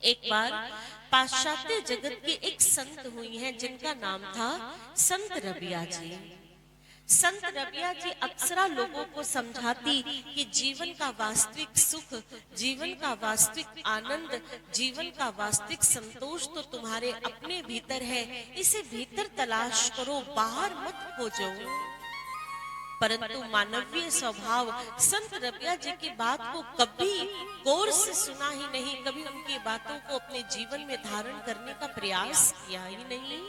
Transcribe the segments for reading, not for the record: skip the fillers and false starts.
एक बार पाश्चात्य जगत की एक संत हुई हैं जिनका नाम था संत रबिया जी। संत रबिया जी अक्सर लोगों को समझाती कि जीवन का वास्तविक सुख, जीवन का वास्तविक आनंद, जीवन का वास्तविक संतोष तो तुम्हारे अपने भीतर है। इसे भीतर तलाश करो, बाहर मत खोजो। परंतु मानवीय स्वभाव संत रबिया जी की बात को कभी गौर से सुना ही नहीं, कभी उनकी बातों को अपने जीवन में धारण करने का प्रयास किया ही नहीं।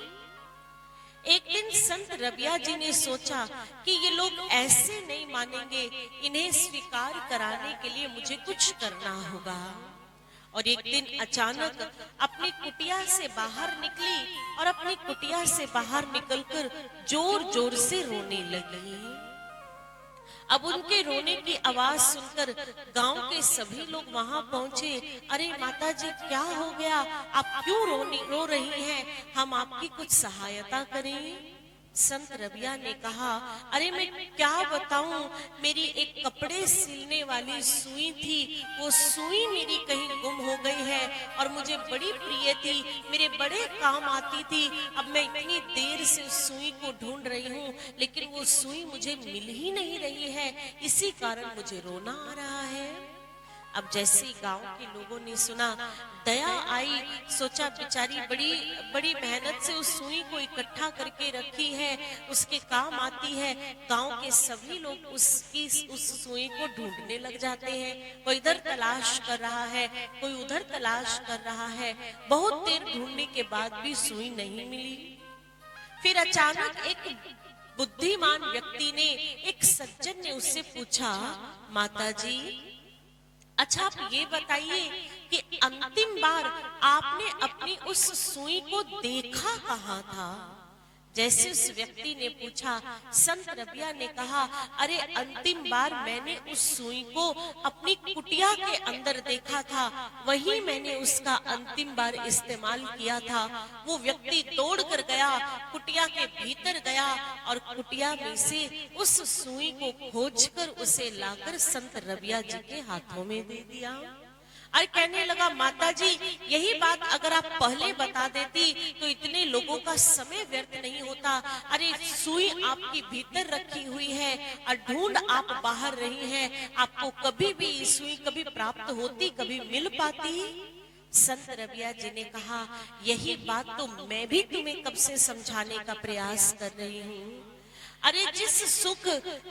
एक दिन संत रबिया जी ने सोचा कि ये लोग ऐसे नहीं मानेंगे, इन्हें स्वीकार कराने के लिए मुझे कुछ करना होगा। और एक दिन अचानक अपनी कुटिया से बाहर निकली और अपनी कुटिया से बाहर निकलकर जोर जोर से रोने लगी। अब उनके रोने की आवाज सुनकर गांव के सभी लोग वहां पहुंचे। अरे माता जी, क्या हो गया? आप क्यों रो रही हैं? हम आपकी कुछ सहायता करें। संत रबिया ने कहा, अरे मैं क्या बताऊं, मेरी एक कपड़े सिलने वाली सुई थी, वो सुई मेरी कहीं गुम हो गई है और मुझे बड़ी प्रिय थी, मेरे बड़े काम आती थी। अब मैं इतनी देर से उस सुई को ढूंढ रही हूँ, लेकिन वो सुई मुझे मिल ही नहीं रही है, इसी कारण मुझे रोना आ रहा है। अब जैसे गांव के लोगों ने सुना, दया आई, सोचा बेचारी बड़ी बड़ी मेहनत से उस सुई को इकट्ठा करके रखी है, उसके काम आती है। गांव के सभी लोग उस सुई को ढूंढने लग जाते हैं। कोई इधर तलाश कर रहा है, कोई उधर तलाश कर रहा है। बहुत देर ढूंढने के बाद भी सुई नहीं मिली। फिर अचानक एक बुद्धिमान व्यक्ति ने, एक सज्जन ने उससे पूछा, माता जी, अच्छा आप ये बताइए कि अंतिम बार आपने अपनी उस सुई को देखा कहाँ था? जैसे उस व्यक्ति ने पूछा, संत रबिया ने कहा, अरे अंतिम बार मैंने उस सुई को अपनी कुटिया के अंदर देखा था, वही मैंने उसका अंतिम बार इस्तेमाल किया था। वो व्यक्ति दौड़ कर गया, कुटिया के भीतर गया और कुटिया में से उस सुई को खोजकर उसे लाकर संत रबिया जी के हाथों में दे दिया। और कहने लगा, माता जी, यही बात अगर आप पहले बता देती तो इतने लोगों का समय व्यर्थ नहीं होता। अरे सुई आपकी भीतर रखी हुई है और ढूंढ आप बाहर रही हैं, आपको कभी भी सुई कभी प्राप्त होती, कभी मिल पाती। संत रबिया जी ने कहा, यही बात तो मैं भी तुम्हें कब से समझाने का प्रयास कर रही हूँ। अरे जिस सुख,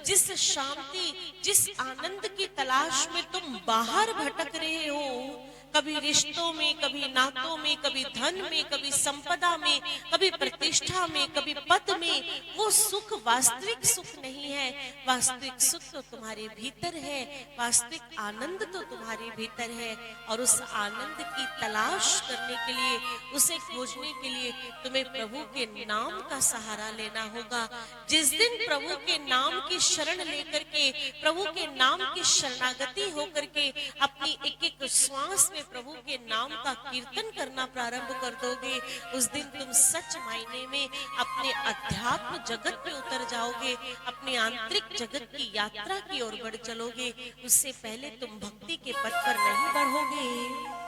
जिस शांति, जिस आनंद की तलाश में तुम बाहर भटक रहे हो, कभी रिश्तों में, कभी नातों में, कभी धन में, कभी संपदा में, कभी प्रतिष्ठा में, कभी पद में, वो सुख वास्तविक सुख नहीं है। वास्तविक सुख तो तुम्हारे भीतर है, वास्तविक आनंद तो तुम्हारे भीतर है। और उस आनंद की तलाश करने के लिए, उसे खोजने के लिए तुम्हें प्रभु के नाम का सहारा लेना होगा। जिस दिन प्रभु के नाम की शरण लेकर के, प्रभु के नाम की शरणागति होकर के अपनी एक एक श्वास में प्रभु के नाम का कीर्तन करना प्रारंभ कर दोगे, उस दिन तुम सच मायने में अपने अध्यात्म जगत में उतर जाओगे, अपने आंतरिक जगत की यात्रा की ओर बढ़ चलोगे। उससे पहले तुम भक्ति के पथ पर नहीं बढ़ोगे।